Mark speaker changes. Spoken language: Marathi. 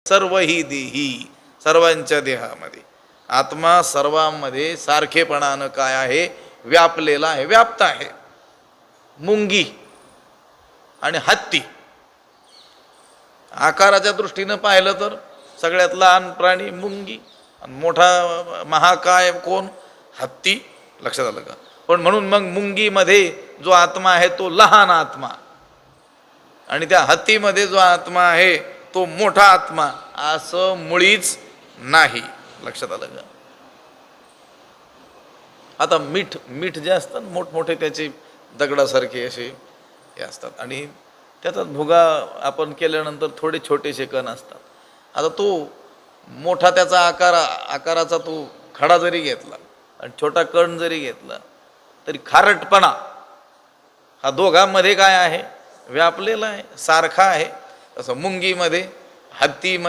Speaker 1: सर्व ही देही, सर्वांच्या देहामध्ये आत्मा सर्वांमध्ये सारखेपणानं काय आहे, व्यापलेला आहे, व्याप्त आहे. मुंगी आणि हत्ती आकाराच्या दृष्टीनं पाहिलं तर सगळ्यात लहान प्राणी मुंगी आणि मोठा महाकाय कोण, हत्ती. लक्षात आलं का? पण म्हणून मग मुंगीमध्ये जो आत्मा आहे तो लहान आत्मा आणि त्या हत्तीमध्ये जो आत्मा आहे तो मोठा आत्मा, असं मुळीच नाही. लक्षात आलं का? आता मीठ जे असतात मोठमोठे त्याचे दगडासारखे असे हे असतात आणि त्याचा भुगा आपण केल्यानंतर थोडे छोटेसे कण असतात. आता तो मोठा त्याचा आकाराचा तो खडा जरी घेतला आणि छोटा कण जरी घेतला तरी खारटपणा हा दोघांमध्ये काय आहे, व्यापलेला आहे, सारखा आहे. तसं मुंगीमध्ये, हत्तीमध्ये